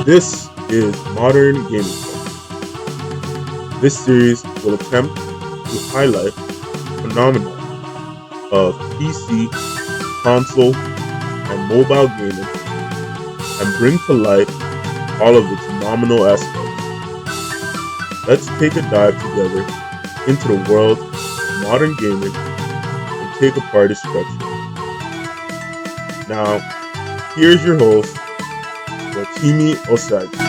This is Modern Gaming Culture. This series will attempt to highlight the phenomenon of PC, console, and mobile gaming and bring to light all of its phenomenal aspects. Let's take a dive together into the world of modern gaming and take apart its structure. Now, here's your host, Rotimi Osagi.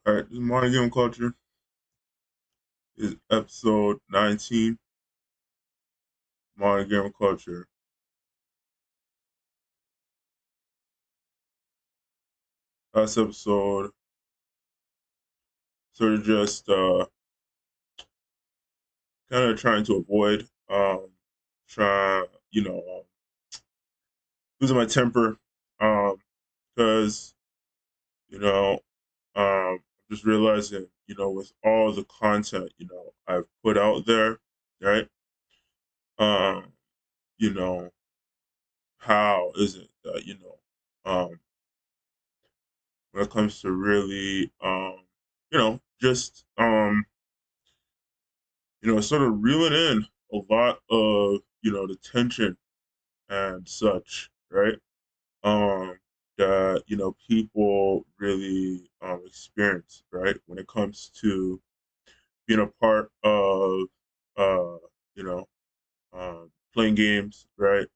All right, this is Modern Gaming Culture. This is episode 19, Modern Gaming Culture. Last episode, sort of just kind of trying to avoid try losing my temper because you know just realizing with all the content I've put out there, right? um you know how is it that when it comes to really just sort of reeling in a lot of the tension and such, right? um, that people really experience, right? When it comes to being a part of uh, you know playing games, right?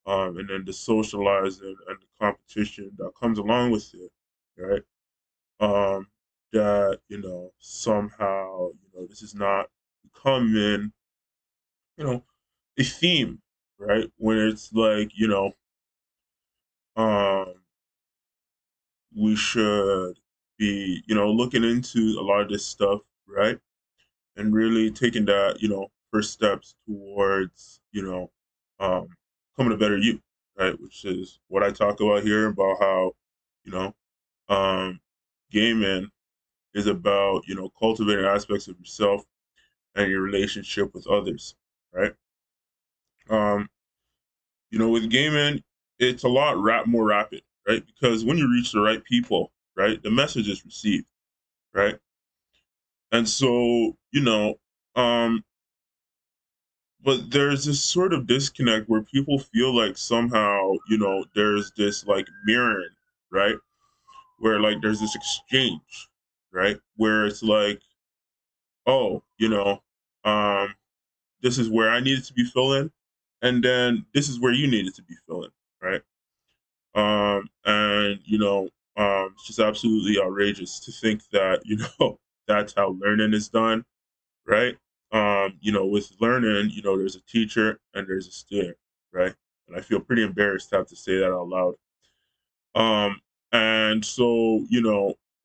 And then the socializing and the competition that comes along with it, right? That somehow this is not becoming you know a theme, right? When it's like um we should be, looking into a lot of this stuff, right? And really taking that, first steps towards, becoming a better you, right? Which is what I talk about here about how, you know, um, gaming is about, cultivating aspects of yourself and your relationship with others, right? Um, with gaming, it's a lot more rapid, right? Because when you reach the right people, right, the message is received, right? And so, um, but there's this sort of disconnect where people feel like somehow, there's this like mirroring, right? Where like there's this exchange, right? Where it's like, oh, um, this is where I needed to be filling, and then this is where you needed to be filling, right? And it's just absolutely outrageous to think that, that's how learning is done, right? With learning, there's a teacher and there's a student, right? And I feel pretty embarrassed to have to say that out loud. And so,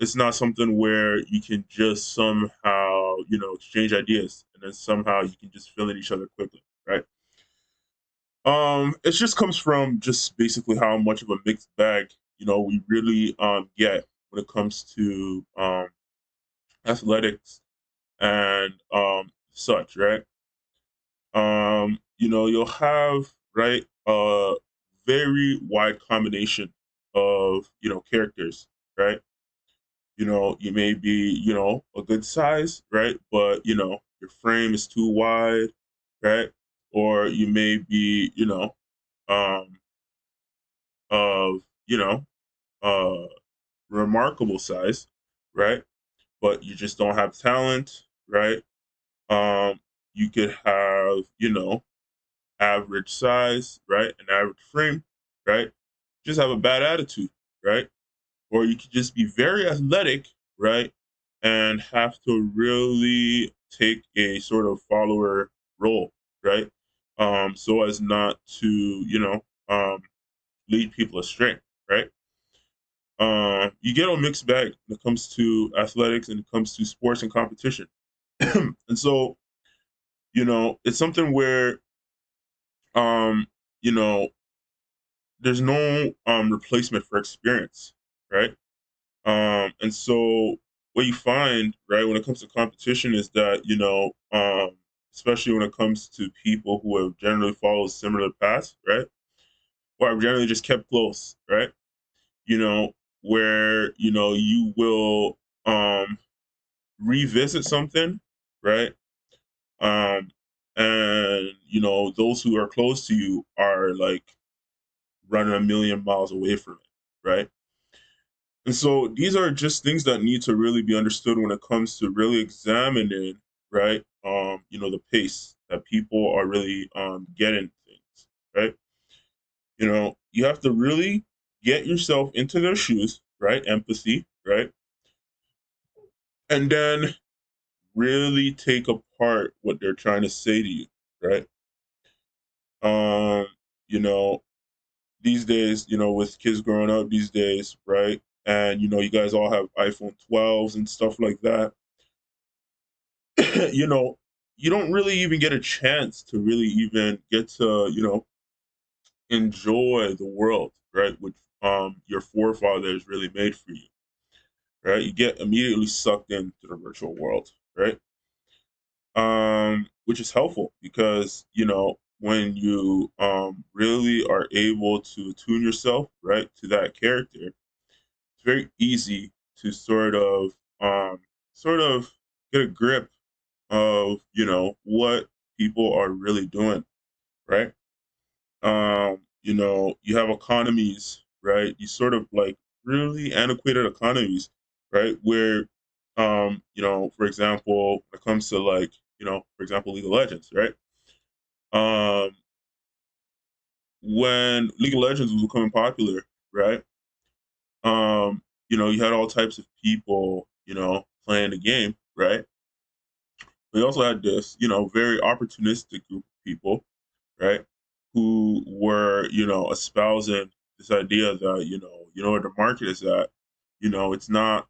it's not something where you can just somehow, exchange ideas and then somehow you can just fill in each other quickly, right? It just comes from just basically how much of a mixed bag, we really get when it comes to athletics and such, right? You'll have right a very wide combination of characters, right? You may be a good size, right? But your frame is too wide, right? Or you may be um of uh remarkable size, right? But you just don't have talent, right? Um, you could have average size, right? An average frame, right? Just have a bad attitude, right? Or you could just be very athletic, right? And have to really take a sort of follower role, right? So as not to, lead people astray, right? You get a mixed bag when it comes to athletics and it comes to sports and competition. And so, it's something where, um, you know, there's no replacement for experience, right? And so what you find, right, when it comes to competition is that, especially when it comes to people who have generally followed similar paths, right? Or have generally just kept close, right? You know, where, you will revisit something, right? Um, and those who are close to you are like running a million miles away from it, right? And so these are just things that need to really be understood when it comes to really examining, right? The pace that people are really getting things, right? You have to really get yourself into their shoes, right? Empathy, right? And then really take apart what they're trying to say to you, right? Um, you know, these days, with kids growing up these days, right? And you guys all have iPhone 12s and stuff like that. you know, you don't really even get a chance to really even get to, enjoy the world, right? Which your forefathers really made for you, right? You get immediately sucked into the virtual world, right? Which is helpful because when you really are able to attune yourself right to that character, it's very easy to um sort of get a grip of what people are really doing, right? You have economies, right? You sort of like really antiquated economies, right? Where for example, when it comes to like, for example, League of Legends, right? Um when League of Legends was becoming popular, right? You had all types of people, playing the game, right? We also had this, very opportunistic group of people, right? Who were, espousing this idea that, where the market is at, it's not,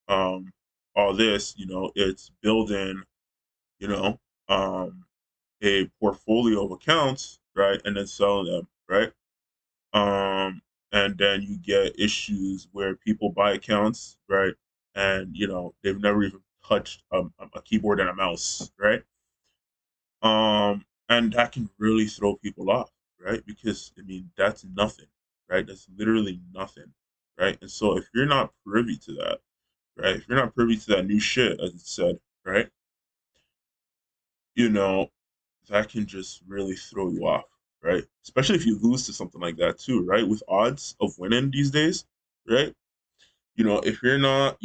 all this, it's building, you know, um, a portfolio of accounts, right? And then selling them, right? Um, and then you get issues where people buy accounts, right? And, they've never even touched a keyboard and a mouse, right? And that can really throw people off, right? Because I mean, that's nothing, right? That's literally nothing, right? And so if you're not privy to that, right? If you're not privy to that new shit, as it said, right? You know, that can just really throw you off, right? Especially if you lose to something like that too, right? With odds of winning these days, right? If you're not,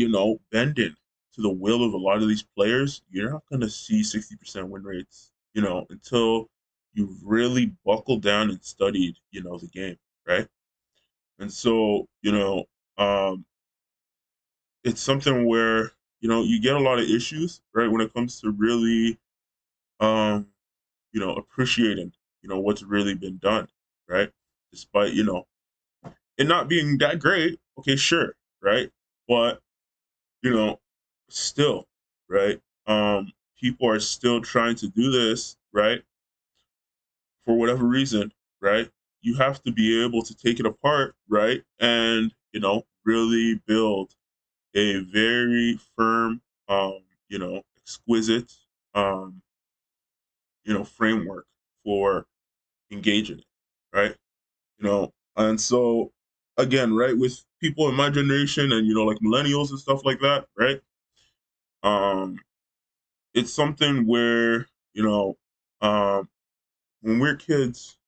bending to the will of a lot of these players, you're not going to see 60% win rates, until you've really buckled down and studied, the game, right? And so, um, it's something where, you get a lot of issues, right, when it comes to really, um, appreciating, what's really been done, right? Despite, it not being that great, okay, sure, right? But you know, still, right? People are still trying to do this, right? For whatever reason, right? You have to be able to take it apart, right? And, really build a very firm, exquisite, um, framework for engaging it, right? And so again, right, with people in my generation and, like millennials and stuff like that, right? Um, it's something where um when we're kids,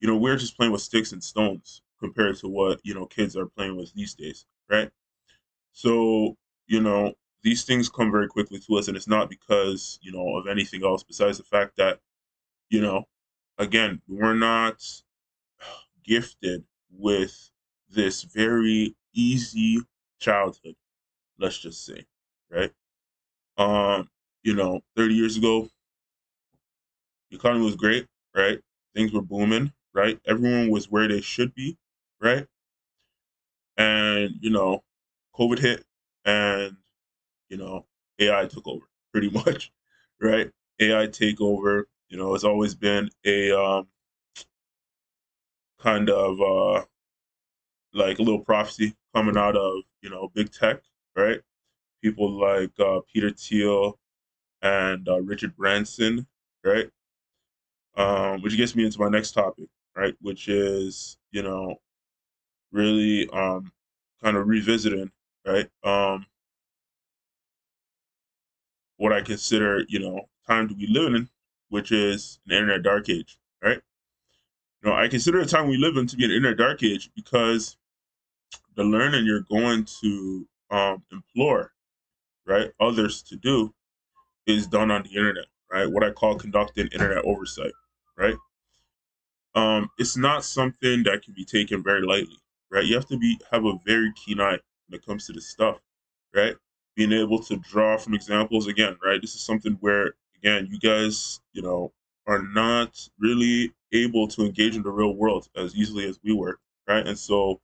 we're just playing with sticks and stones compared to what kids are playing with these days, right? So you know these things come very quickly to us, and it's not because of anything else besides the fact that you know again, we're not gifted with this very easy childhood, let's just say, right? 30 years ago, the economy was great, right? Things were booming, right? Everyone was where they should be, right? And, COVID hit and, you know, AI took over pretty much, right? AI takeover, it's always been a kind of like a little prophecy coming out of, big tech, right? People like Peter Thiel and Richard Branson, right? Which gets me into my next topic, right? Which is, really kind of revisiting, right? What I consider, time to be living in, which is an internet dark age, right? I consider the time we live in to be an internet dark age because the learning you're going to implore, right, others to do is done on the internet, right? What I call conducting internet oversight, right? It's not something that can be taken very lightly, right? You have to have a very keen eye when it comes to this stuff, right? Being able to draw from examples again, right? This is something where again, you guys, are not really able to engage in the real world as easily as we were, right? And so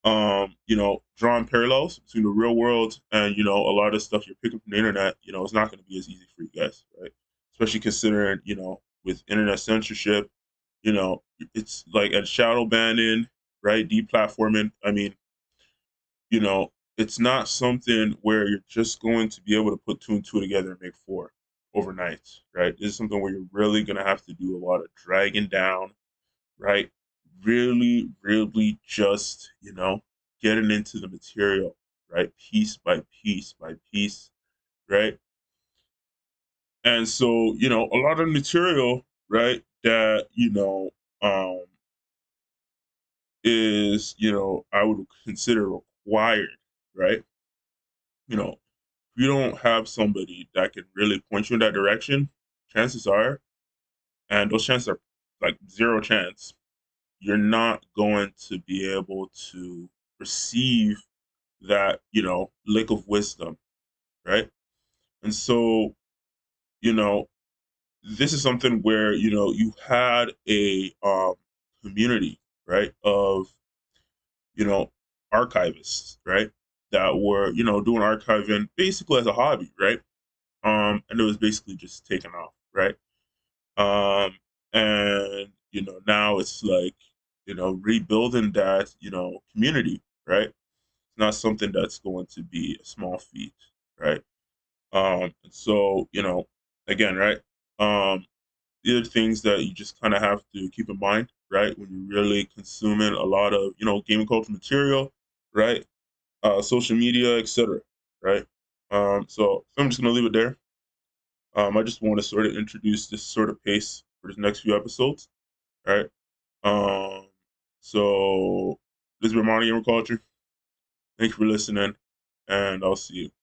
drawing parallels between the real world and, a lot of stuff you're picking from the internet, it's not going to be as easy for you guys, right? Especially considering, with internet censorship, it's like a shadow banning, right? Deplatforming. I mean, you know, it's not something where you're just going to be able to put two and two together and make four overnight, right? This is something where you're really going to have to do a lot of dragging down, right? Really, really just, getting into the material, right? Piece by piece by piece, right? And so, a lot of material, right, that, is, I would consider required, right? If you don't have somebody that can really point you in that direction, chances are, and those chances are like zero chance, you're not going to be able to receive that, lick of wisdom, right? And so, you know, this is something where, you had a community, right, of, you know, archivists, right, that were, doing archiving basically as a hobby, right? And it was basically just taken off, right? And now it's like, rebuilding that, community, right? It's not something that's going to be a small feat, right? And so, again, right? The other things that you just kind of have to keep in mind, right? When you're really consuming a lot of, gaming culture material, right? Social media, etc. Right? So I'm just gonna leave it there. I just want to sort of introduce this sort of pace for the next few episodes. Right? Um, so this is Romani Gamer Culture. Thank you for listening, and I'll see you.